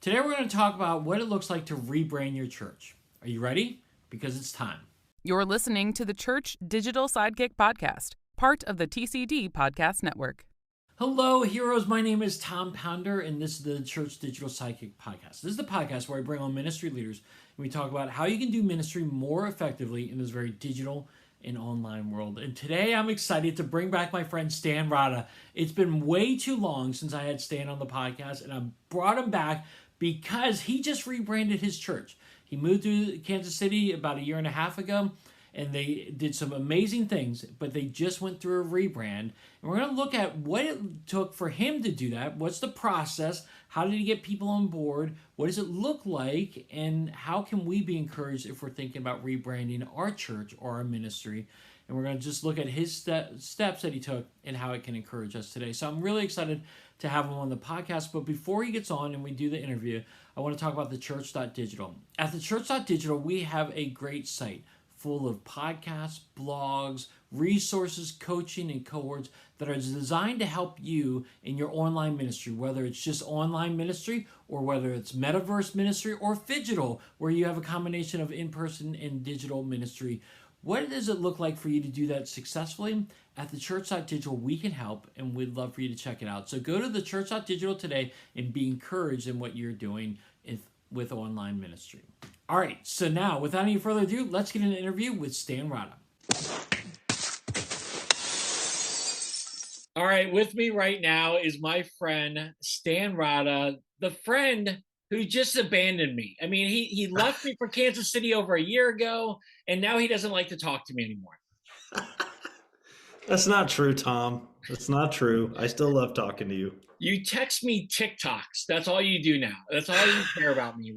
Today we're going to talk about what it looks like to rebrand your church. Are you ready? Because it's time. You're listening to the Church Digital Sidekick Podcast, part of the TCD Podcast Network. Hello, heroes. My name is Tom Pounder, and this is the Church Digital Sidekick Podcast. This is the podcast where I bring on ministry leaders, and we talk about how you can do ministry more effectively in this very digital and online world. And today I'm excited to bring back my friend Stan Rodda. It's been way too long since I had Stan on the podcast, and I brought him back because he just rebranded his church. He moved to Kansas City about a year and a half ago, and they did some amazing things, but they just went through a rebrand. And we're going to look at what it took for him to do that. What's the process? How did he get people on board? What does it look like? And how can we be encouraged if we're thinking about rebranding our church or our ministry? And we're going to just look at his steps that he took and how it can encourage us today. So I'm really excited to have him on the podcast. But before he gets on and we do the interview, I want to talk about theChurch.digital. At theChurch.digital, we have a great site full of podcasts, blogs, resources, coaching, and cohorts that are designed to help you in your online ministry, whether it's just online ministry or whether it's metaverse ministry or phygital, where you have a combination of in-person and digital ministry. What does it look like for you to do that successfully? At theChurch.digital, we can help, and we'd love for you to check it out. So go to theChurch.digital today and be encouraged in what you're doing with online ministry. All right, so now, without any further ado, let's get an interview with Stan Rodda. All right, with me right now is my friend, Stan Rodda, the friend who just abandoned me. I mean, he left me for Kansas City over a year ago, and now he doesn't like to talk to me anymore. That's not true, Tom. That's not true. I still love talking to you. You text me TikToks. That's all you do now. That's all you care about me.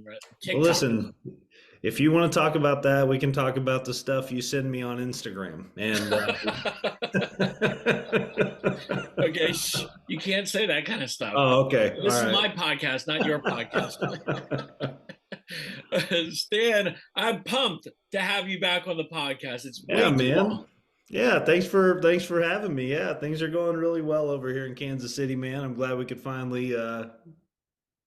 Well, listen, if you want to talk about that, we can talk about the stuff you send me on Instagram. And okay, you can't say that kind of stuff. Oh, okay. This is my podcast, not your podcast. Stan, I'm pumped to have you back on the podcast. It's way too long. Yeah, thanks for having me. Yeah, things are going really well over here in Kansas City, man. I'm glad we could finally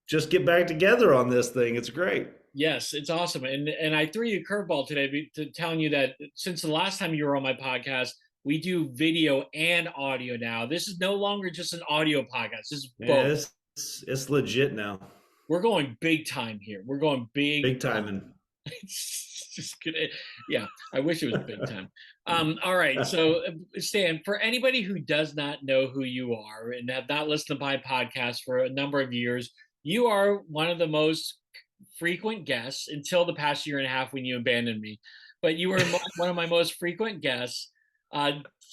just get back together on this thing. It's great. Yes, it's awesome. And I threw you a curveball today to telling you that since the last time you were on my podcast, we do video and audio now. This is no longer just an audio podcast. This is both. It's legit now. We're going big time here. We're going big time. It's just gonna, yeah, I wish it was big time. All right, so Stan, for anybody who does not know who you are and have not listened to my podcast for a number of years, you are one of the most frequent guests until the past year and a half when you abandoned me. But you were one of my most frequent guests.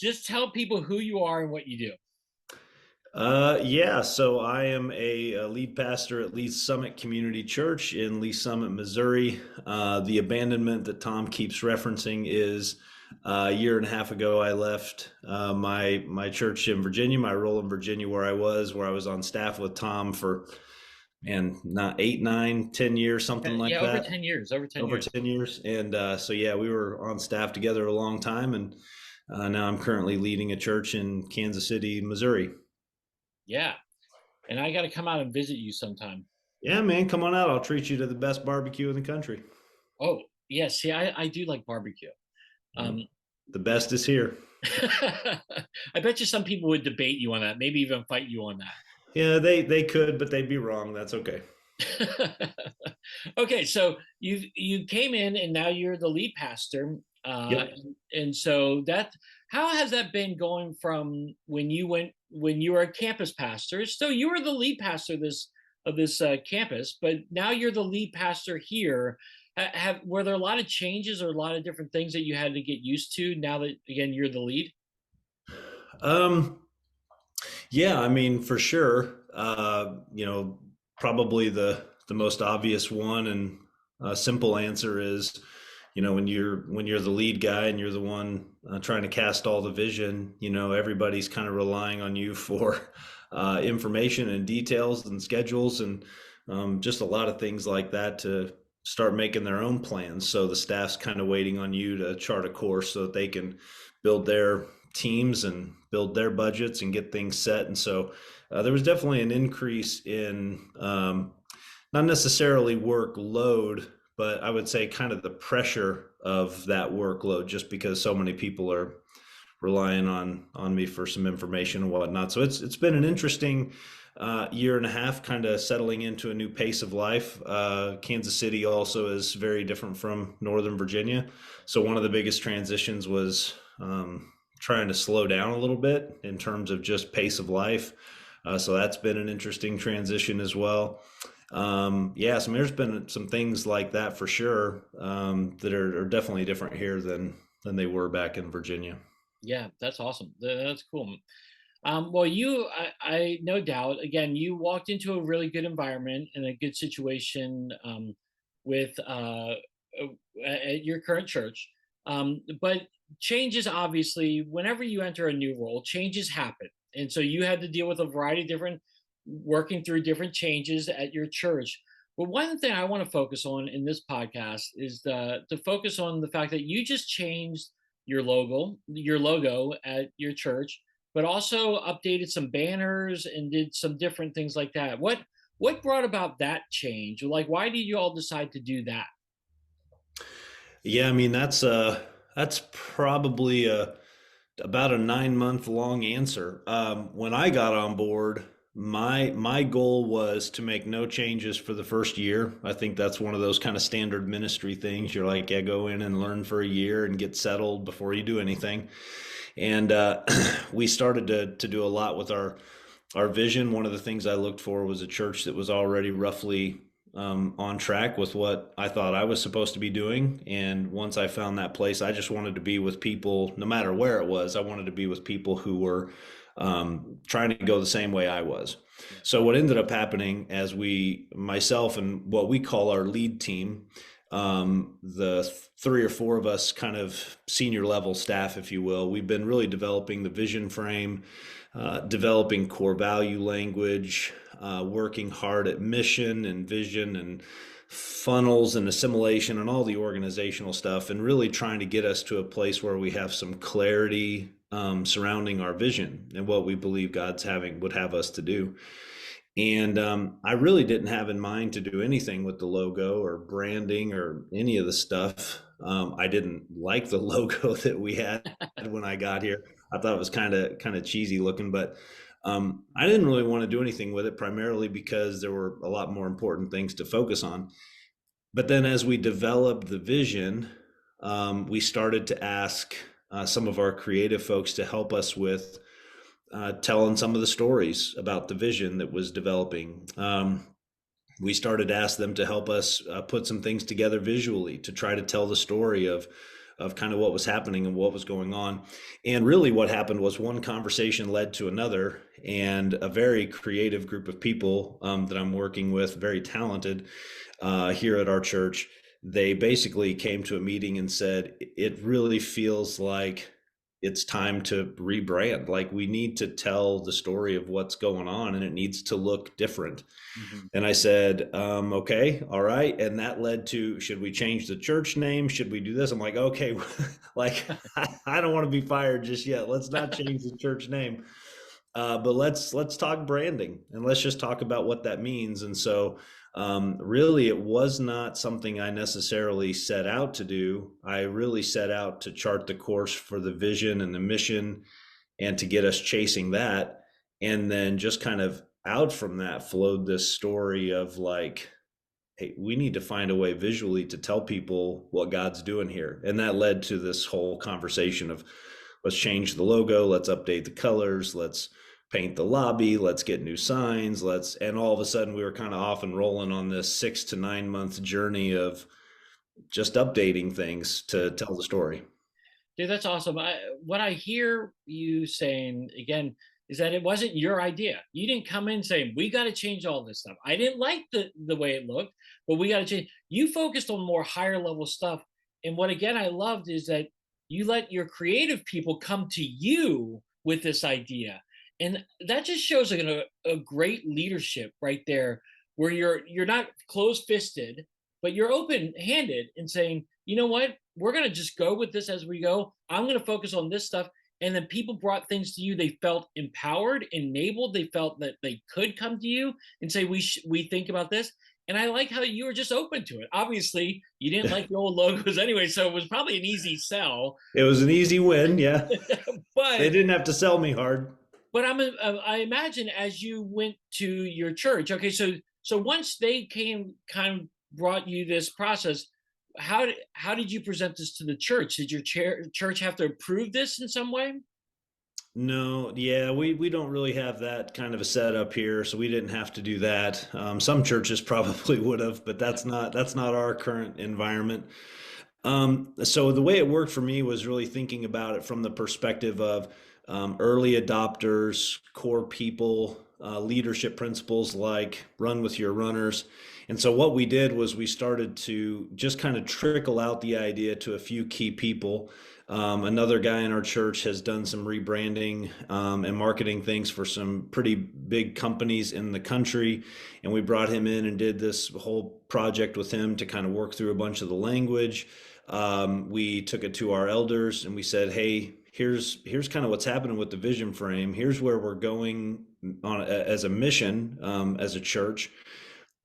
Just tell people who you are and what you do. So I am a lead pastor at Lee's Summit Community Church in Lee's Summit, Missouri. The abandonment that Tom keeps referencing is a year and a half ago. I left my church in Virginia, my role in Virginia, where I was on staff with Tom for not 8, 9, 10 years, something like that. Over 10 years. Over 10 years. And we were on staff together a long time. And now I'm currently leading a church in Kansas City, Missouri. Yeah. And I got to come out and visit you sometime. Yeah, man, come on out. I'll treat you to the best barbecue in the country. Oh, yeah. See, I do like barbecue. The best is here. I bet you some people would debate you on that, maybe even fight you on that. Yeah, they could, but they'd be wrong. That's okay. Okay, so you came in and now you're the lead pastor. Yep. And so how has that been going from when you were a campus pastor? So you were the lead pastor of this campus, but now you're the lead pastor here. Were there a lot of changes or a lot of different things that you had to get used to now that, again, you're the lead? Yeah, I mean, for sure. Probably the most obvious one and simple answer is, when you're the lead guy and you're the one trying to cast all the vision, everybody's kind of relying on you for information and details and schedules and just a lot of things like that to start making their own plans. So the staff's kind of waiting on you to chart a course so that they can build their teams and build their budgets and get things set. And so there was definitely an increase in not necessarily workload, but I would say kind of the pressure of that workload, just because so many people are relying on me for some information and whatnot. So it's been an interesting year and a half, kind of settling into a new pace of life. Kansas City also is very different from Northern Virginia, so one of the biggest transitions was trying to slow down a little bit in terms of just pace of life. So that's been an interesting transition as well. Yeah, so there's been some things like that for sure, that are definitely different here than they were back in Virginia. Yeah, that's awesome. That's cool. Well, I no doubt, again, you walked into a really good environment and a good situation with at your current church. But changes, obviously, whenever you enter a new role, changes happen, and so you had to deal with a variety of different, working through different changes at your church. But one thing I want to focus on in this podcast is to focus on the fact that you just changed your logo at your church, but also updated some banners and did some different things like that. What brought about that change? Like, why did you all decide to do that? Yeah, I mean that's probably about a 9 month long answer. When I got on board, my goal was to make no changes for the first year. I think that's one of those kind of standard ministry things. You're like, yeah, go in and learn for a year and get settled before you do anything. And we started to do a lot with our vision. One of the things I looked for was a church that was already roughly on track with what I thought I was supposed to be doing. And once I found that place, I just wanted to be with people, no matter where it was. I wanted to be with people who were trying to go the same way I was. So what ended up happening, as myself and what we call our lead team, the three or four of us kind of senior level staff, if you will, we've been really developing the vision frame, developing core value language, working hard at mission and vision and funnels and assimilation and all the organizational stuff, and really trying to get us to a place where we have some clarity surrounding our vision and what we believe would have us to do. And I really didn't have in mind to do anything with the logo or branding or any of the stuff. I didn't like the logo that we had when I got here. I thought it was kind of cheesy looking, but I didn't really want to do anything with it, primarily because there were a lot more important things to focus on. But then as we developed the vision, we started to ask some of our creative folks to help us with telling some of the stories about the vision that was developing. We started to ask them to help us put some things together visually to try to tell the story of kind of what was happening and what was going on. And really what happened was one conversation led to another, and a very creative group of people that I'm working with, very talented here at our church, they basically came to a meeting and said, it really feels like it's time to rebrand. Like, we need to tell the story of what's going on and it needs to look different. Mhm. And I said, okay, all right. And that led to, should we change the church name? Should we do this? I'm like, okay, like, I don't want to be fired just yet. Let's not change the church name. But let's talk branding, and let's just talk about what that means. And so really, it was not something I necessarily set out to do. I really set out to chart the course for the vision and the mission, and to get us chasing that. And then just kind of out from that flowed this story of like, hey, we need to find a way visually to tell people what God's doing here. And that led to this whole conversation of, let's change the logo, let's update the colors, let's paint the lobby, let's get new signs, and all of a sudden we were kind of off and rolling on this 6 to 9 month journey of just updating things to tell the story. Dude, that's awesome. What I hear you saying again is that it wasn't your idea. You didn't come in saying, we got to change all this stuff. I didn't like the way it looked, but we got to change. You focused on more higher level stuff. And what, again, I loved is that you let your creative people come to you with this idea. And that just shows like a great leadership right there, where you're not closed fisted, but you're open handed and saying, you know what, we're going to just go with this as we go. I'm going to focus on this stuff. And then people brought things to you. They felt empowered, enabled. They felt that they could come to you and say, we think about this. And I like how you were just open to it. Obviously, you didn't like the old logos anyway, so it was probably an easy sell. It was an easy win. Yeah. They But didn't have to sell me hard. I imagine as you went to your church, okay, so once they came, kind of brought you this process, how did you present this to the church? Did your church have to approve this in some way? No, yeah, we don't really have that kind of a setup here, so we didn't have to do that. Some churches probably would have, but that's not our current environment. So the way it worked for me was really thinking about it from the perspective of early adopters, core people, leadership principles like run with your runners. And so what we did was we started to just kind of trickle out the idea to a few key people. Another guy in our church has done some rebranding and marketing things for some pretty big companies in the country. And we brought him in and did this whole project with him to kind of work through a bunch of the language. We took it to our elders and we said, hey, here's kind of what's happening with the vision frame. Here's where we're going on as a mission, as a church.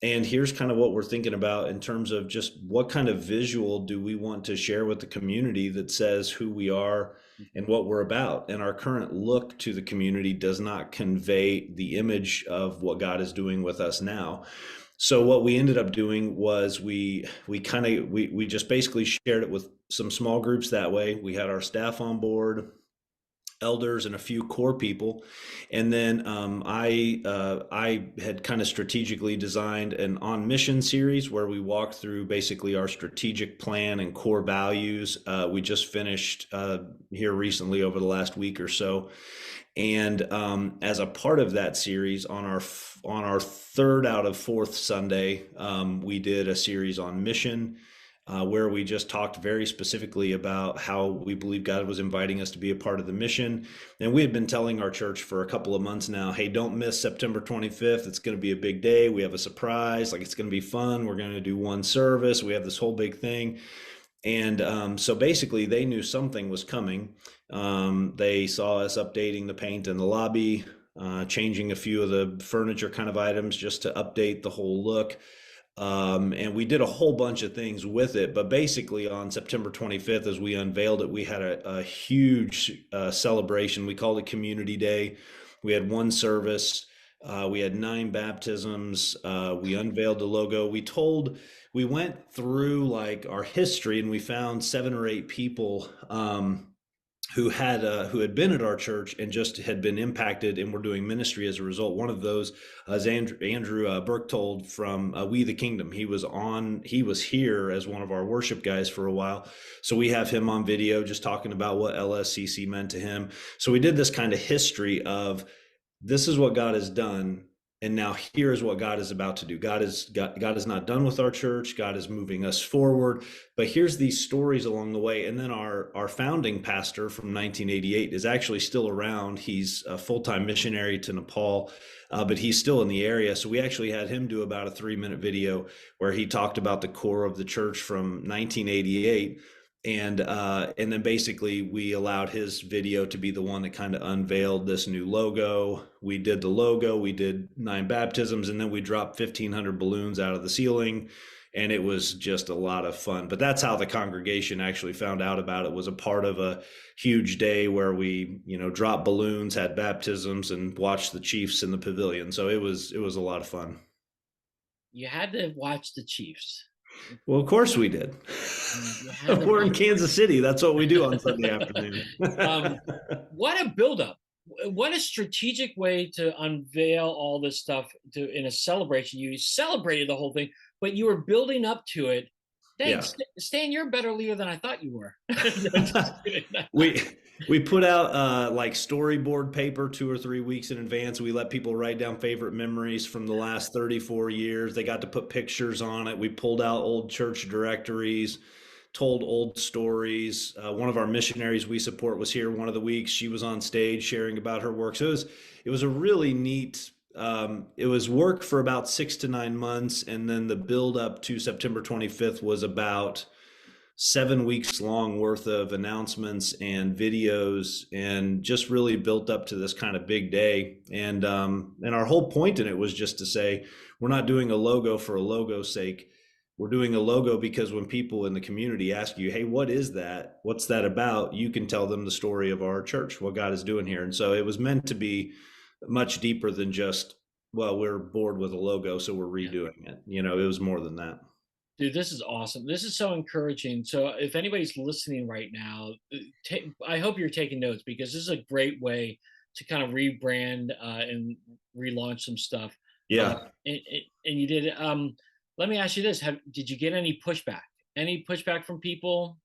And here's kind of what we're thinking about in terms of just what kind of visual do we want to share with the community that says who we are and what we're about. And our current look to the community does not convey the image of what God is doing with us now. So what we ended up doing was we just basically shared it with some small groups that way. We had our staff on board, elders, and a few core people, and then I had kind of strategically designed an on mission series where we walked through basically our strategic plan and core values. We just finished here recently over the last week or so, and as a part of that series, on our third out of fourth Sunday, we did a series on mission. Where we just talked very specifically about how we believe God was inviting us to be a part of the mission. And we had been telling our church for a couple of months now, hey, don't miss September 25th. It's going to be a big day. We have a surprise. Like, it's going to be fun. We're going to do one service. We have this whole big thing. And so basically they knew something was coming. They saw us updating the paint in the lobby, changing a few of the furniture kind of items just to update the whole look. And we did a whole bunch of things with it, but basically on September 25th, as we unveiled it, we had a huge celebration. We called it Community Day. We had one service. We had 9 baptisms. We unveiled the logo. We went through like our history, and we found 7 or 8 people who had been at our church and just had been impacted and were doing ministry as a result. One of those is Andrew Berchtold from We the Kingdom. He was here as one of our worship guys for a while. So we have him on video just talking about what LSCC meant to him. So we did this kind of history of this is what God has done. And now here is what God is about to do. God is not done with our church. God is moving us forward. But here's these stories along the way. And then our founding pastor from 1988 is actually still around. He's a full-time missionary to Nepal, but he's still in the area. So we actually had him do about a 3-minute video where he talked about the core of the church from 1988. And then basically we allowed his video to be the one that kind of unveiled this new logo. We did the logo, we did 9 baptisms, and then we dropped 1,500 balloons out of the ceiling. And it was just a lot of fun. But that's how the congregation actually found out about it, was a part of a huge day where we, dropped balloons, had baptisms, and watched the Chiefs in the pavilion. So it was a lot of fun. You had to watch the Chiefs. Well, of course we did. We're in Kansas City. That's what we do on Sunday afternoon. What a buildup. What a strategic way to unveil all this stuff in a celebration. You celebrated the whole thing, but you were building up to it. Thanks, yeah. Stan, you're a better leader than I thought you were. We put out like storyboard paper 2 or 3 weeks in advance. We let people write down favorite memories from the last 34 years. They got to put pictures on it. We pulled out old church directories, told old stories. One of our missionaries we support was here one of the weeks. She was on stage sharing about her work. So it was a really neat. It was work for about 6 to 9 months, and then the build up to September 25th was about 7 weeks long worth of announcements and videos, and just really built up to this kind of big day. And our whole point in it was just to say, we're not doing a logo for a logo's sake. We're doing a logo because when people in the community ask you, hey, what is that? What's that about? You can tell them the story of our church, what God is doing here. And so it was meant to be much deeper than just, well, we're bored with a logo, so we're Yeah. redoing it. It was more than that. Dude, this is awesome. This is so encouraging. So, if anybody's listening right now, I hope you're taking notes, because this is a great way to kind of rebrand and relaunch some stuff. Uh, Yeah. and you did it. Let me ask you this: did you get any pushback? Any pushback from people?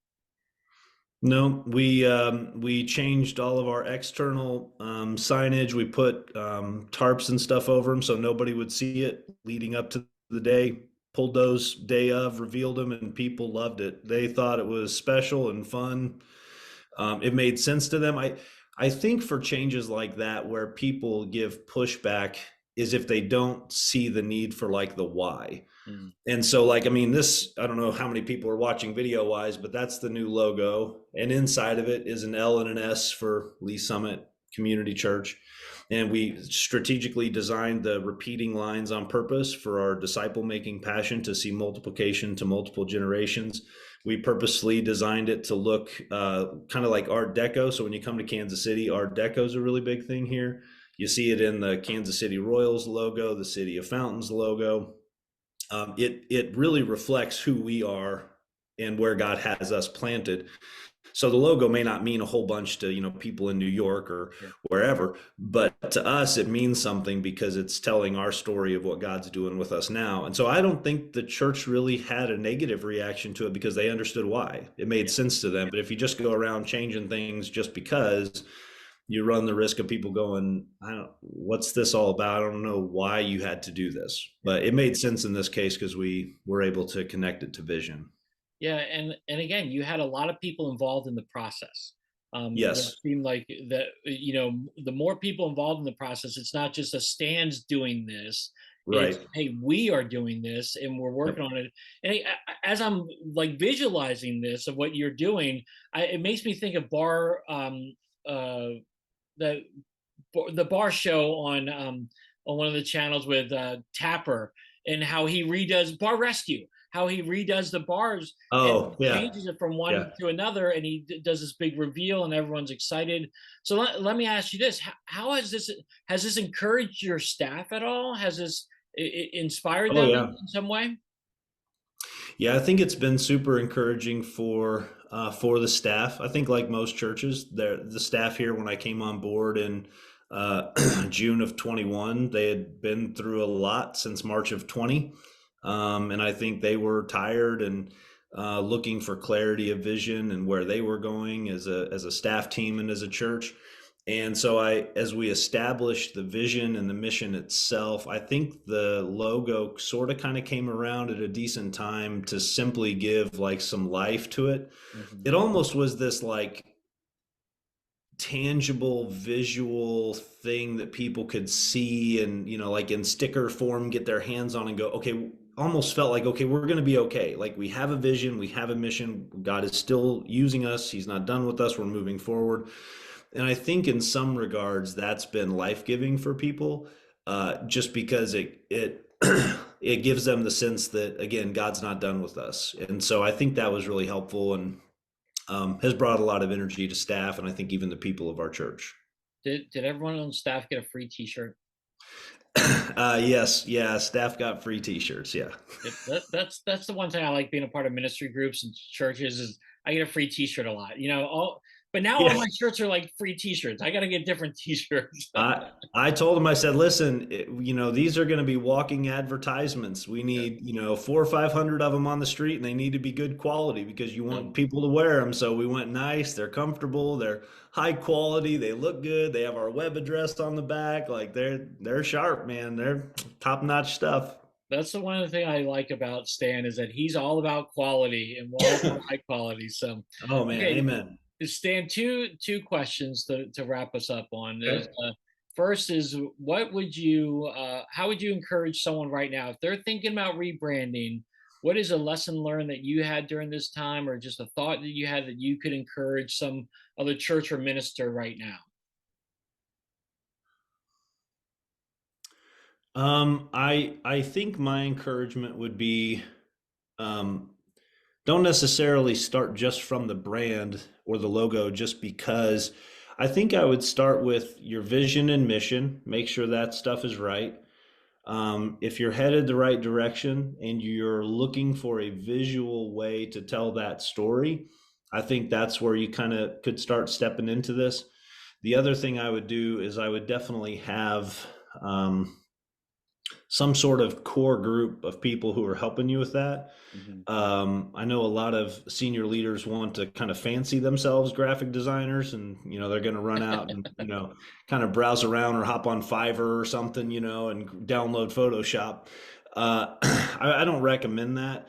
No, we changed all of our external signage. We put tarps and stuff over them so nobody would see it leading up to the day. Pulled those day of, revealed them, and people loved it. They thought it was special and fun. It made sense to them. I think for changes like that, where people give pushback, is if they don't see the need for like the why. Mm. And so, like, I mean, this, I don't know how many people are watching video wise, but that's the new logo. And inside of it is an L and an S for Lee Summit Community Church. And we strategically designed the repeating lines on purpose for our disciple making passion to see multiplication to multiple generations. We purposely designed it to look kind of like Art Deco. So when you come to Kansas City, Art Deco is a really big thing here. You see it in the Kansas City Royals logo, the City of Fountains logo. It really reflects who we are and where God has us planted. So the logo may not mean a whole bunch to people in New York or Sure. wherever, but to us it means something because it's telling our story of what God's doing with us now. And so I don't think the church really had a negative reaction to it because they understood why. It made sense to them. But if you just go around changing things just because, you run the risk of people going, what's this all about? I don't know why you had to do this, but it made sense in this case because we were able to connect it to vision. Yeah, and again, you had a lot of people involved in the process. It Yes, seemed like that, the more people involved in the process, it's not just a stands doing this. It's, right. hey, we are doing this and we're working Yep. on it. And as I'm like visualizing this of what you're doing, it makes me think of uh, the the bar show on one of the channels with Tapper, and how he redoes Bar Rescue, how he redoes the bars and Oh, yeah. changes it from one Yeah. to another, and he does this big reveal, and everyone's excited. So let me ask you this: how has this encouraged your staff at all? Has this inspired Oh, them yeah. in some way? Yeah, I think it's been super encouraging for the staff. I think like most churches, the staff here when I came on board in June of 21, they had been through a lot since March of 20, and I think they were tired and looking for clarity of vision and where they were going as a staff team and as a church. And so as we established the vision and the mission itself, I think the logo sort of kind of came around at a decent time to simply give like some life to it. Mhm. It almost was this like tangible visual thing that people could see and like in sticker form get their hands on and go, okay, almost felt like, okay, we're going to be okay. Like we have a vision, we have a mission, God is still using us, he's not done with us, we're moving forward. And I think in some regards that's been life-giving for people, just because it it gives them the sense that again God's not done with us. And so I think that was really helpful and has brought a lot of energy to staff and I think even the people of our church. Did everyone on staff get a free T-shirt? Yes, yeah, staff got free T-shirts. Yeah. Yep, that's the one thing I like being a part of ministry groups and churches is I get a free T-shirt a lot. But now all Yeah. my shirts are like free T-shirts. I got to get different T-shirts. I told him, I said, listen, these are going to be walking advertisements. We Yeah. need, 400 or 500 of them on the street and they need to be good quality because you want Um, people to wear them. So we went nice. They're comfortable. They're high quality. They look good. They have our web address on the back. Like they're sharp, man. They're top notch stuff. that's the one thing I like about Stan is that he's all about quality and all about high quality. So, Oh man. okay, Amen. Stan, two questions to wrap us up on is, Okay. first is how would you encourage someone right now if they're thinking about rebranding? what is a lesson learned that you had during this time, or just a thought that you had that you could encourage some other church or minister right now? I think my encouragement would be, um, don't necessarily start just from the brand or the logo just because. I think I would start with your vision and mission, make sure that stuff is right. If you're headed the right direction and you're looking for a visual way to tell that story, I think that's where you kind of could start stepping into this. The other thing I would do is I would definitely have um, some sort of core group of people who are helping you with that. Mhm. I know a lot of senior leaders want to kind of fancy themselves graphic designers, and they're going to run out and kind of browse around or hop on Fiverr or something, and download Photoshop. I don't recommend that.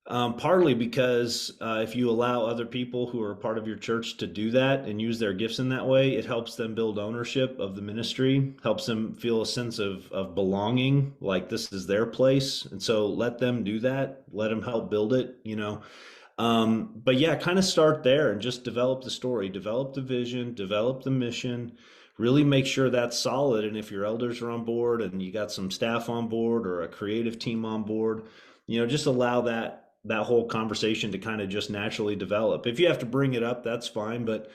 Partly because if you allow other people who are part of your church to do that and use their gifts in that way, it helps them build ownership of the ministry, helps them feel a sense of belonging, like this is their place. And so let them do that, let them help build it. But yeah, kind of start there and just develop the story, develop the vision, develop the mission, really make sure that's solid. And if your elders are on board and you got some staff on board or a creative team on board, just allow that whole conversation to kind of just naturally develop. If you have to bring it up, that's fine, but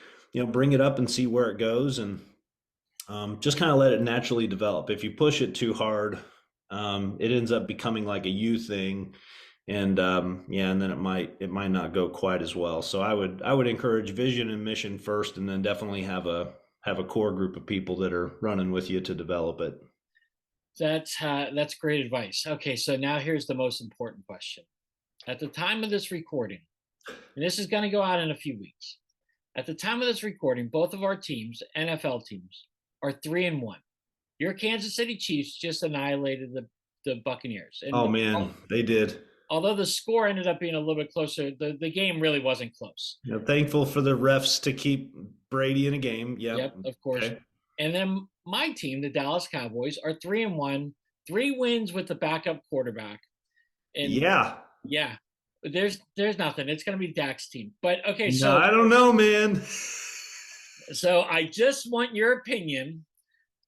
bring it up and see where it goes, and just kind of let it naturally develop. If you push it too hard, it ends up becoming like a you thing, and yeah, and then it might not go quite as well. So I would encourage vision and mission first, and then definitely have a core group of people that are running with you to develop it. That's great advice. Okay, so now here's the most important question. At the time of this recording, and this is going to go out in a few weeks. At the time of this recording, both of our teams, NFL teams, are 3-1. Your Kansas City Chiefs just annihilated the Buccaneers. And Oh man, they did. although the score ended up being a little bit closer, the game really wasn't close. Thankful for the refs to keep Brady in a game. Yep, Yep. of course. Okay. And then my team, the Dallas Cowboys, are 3-1, 3 wins with the backup quarterback. And Yeah. yeah, there's nothing. It's going to be Dak's team. But okay, No, so I don't know, man. I just want your opinion.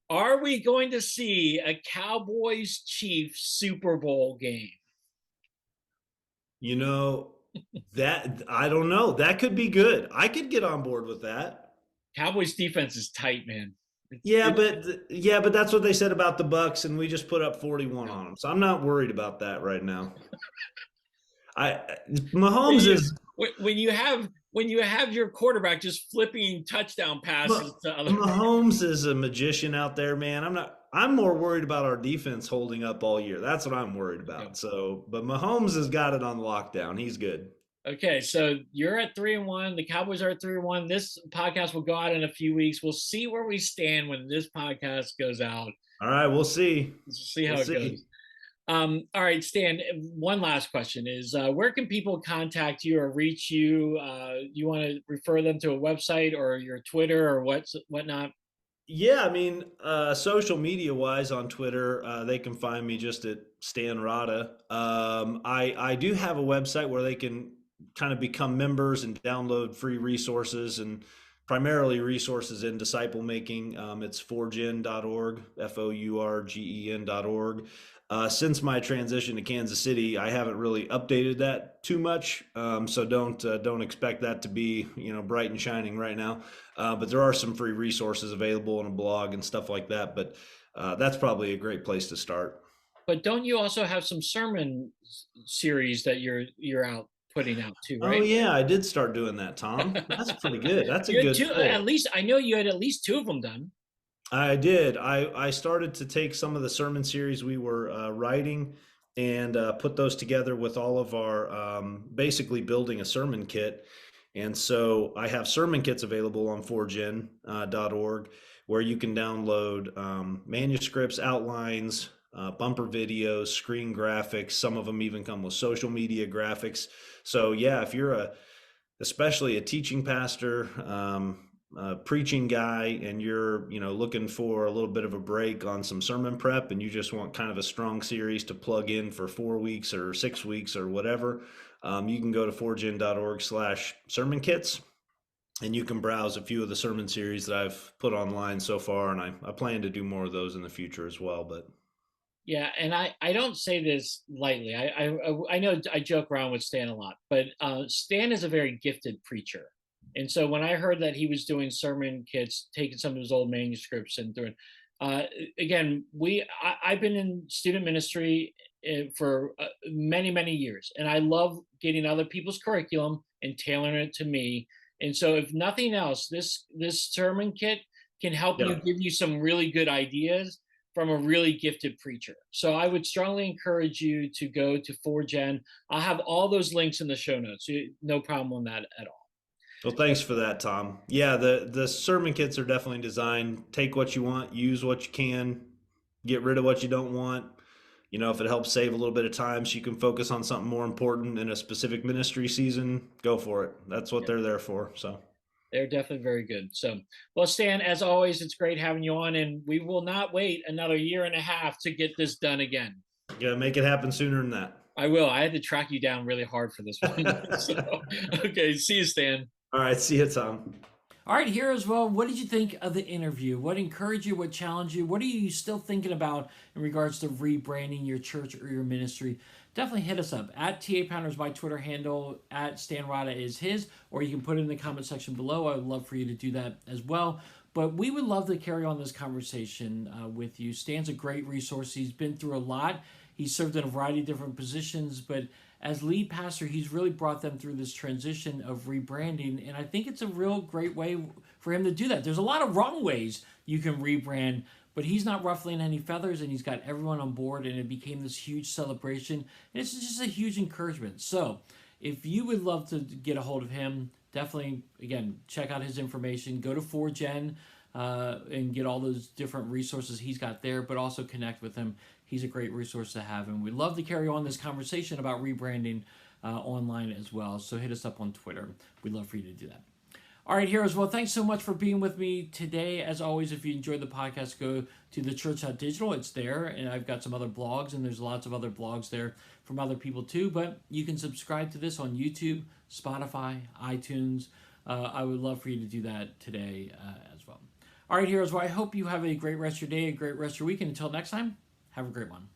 Are we going to see a Cowboys Chiefs Super Bowl game? You know, that I don't know. That could be good. I could get on board with that. Cowboys defense is tight, man. Yeah, but that's what they said about the Bucks, and we just put up 41 No. on them. So I'm not worried about that right now. I When Mahomes you is when you have your quarterback just flipping touchdown passes to other Mahomes is a magician out there, man. I'm more worried about our defense holding up all year. That's what I'm worried about. Yeah. So, but Mahomes has got it on lockdown. He's good. Okay, so you're at 3-1. The Cowboys are at 3-1. This podcast will go out in a few weeks. We'll see where we stand when this podcast goes out. All right, we'll see. We'll see how it goes. All right, Stan, one last question is where can people contact you or reach you? You want to refer them to a website or your Twitter or whatnot? Yeah, I mean, social media wise on Twitter, they can find me just at Stan Rodda. I do have a website where they can kind of become members and download free resources, and primarily resources in disciple making. It's forgen.org, fourgen.org. Since my transition to Kansas City, I haven't really updated that too much, so don't expect that to be bright and shining right now. But there are some free resources available on a blog and stuff like that. But that's probably a great place to start. But don't you also have some sermon series that you're out putting out too, right? Oh yeah, I did start doing that, Tom. That's pretty good. That's a good pull. At least I know you had at least 2 of them done. I did. I started to take some of the sermon series we were writing and put those together with all of our basically building a sermon kit. And so I have sermon kits available on forgen.org where you can download manuscripts, outlines, bumper videos, screen graphics. Some of them even come with social media graphics. So yeah, if you're especially a teaching pastor, preaching guy and you're, looking for a little bit of a break on some sermon prep and you just want kind of a strong series to plug in for 4 weeks or 6 weeks or whatever, you can go to forgen.org/sermon kits and you can browse a few of the sermon series that I've put online so far. And I plan to do more of those in the future as well. But Yeah, and I don't say this lightly. I know I joke around with Stan a lot, but Stan is a very gifted preacher, and so when I heard that he was doing sermon kits, taking some of his old manuscripts and doing, uh, again, I've been in student ministry for many years, and I love getting other people's curriculum and tailoring it to me. And so, if nothing else, this sermon kit can help you, yeah. give you some really good ideas from a really gifted preacher. So I would strongly encourage you to go to 4gen. I'll have all those links in the show notes. No problem on that at all. Well, thanks for that, Tom. Yeah, the sermon kits are definitely designed. Take what you want, use what you can, get rid of what you don't want. If it helps save a little bit of time so you can focus on something more important in a specific ministry season, go for it. That's what they're there for. So they're definitely very good. So, well, Stan, as always, it's great having you on, and we will not wait another year and a half to get this done again. yeah, make it happen sooner than that. I will. I had to track you down really hard for this one. So, okay, see you, Stan. All right, see you, Tom. All right, heroes. Well, what did you think of the interview? What encouraged you? What challenged you? What are you still thinking about in regards to rebranding your church or your ministry? Definitely hit us up. At TA Pounder is my Twitter handle. At Stan Rodda is his. Or you can put it in the comment section below. I would love for you to do that as well. But we would love to carry on this conversation with you. Stan's a great resource. He's been through a lot. He's served in a variety of different positions, but as lead pastor, he's really brought them through this transition of rebranding, and I think it's a real great way for him to do that. There's a lot of wrong ways you can rebrand, but he's not ruffling any feathers, and he's got everyone on board, and it became this huge celebration, and it's just a huge encouragement. So if you would love to get a hold of him, definitely, again, check out his information. Go to 4gen and get all those different resources he's got there, but also connect with him. He's a great resource to have, and we'd love to carry on this conversation about rebranding online as well. So hit us up on Twitter. We'd love for you to do that. All right, heroes. Well, thanks so much for being with me today. As always, if you enjoyed the podcast, go to thechurch.digital. It's there, and I've got some other blogs, and there's lots of other blogs there from other people too. But you can subscribe to this on YouTube, Spotify, iTunes. I would love for you to do that today as well. All right, heroes. Well, I hope you have a great rest of your day, a great rest of your week, and until next time, have a great one.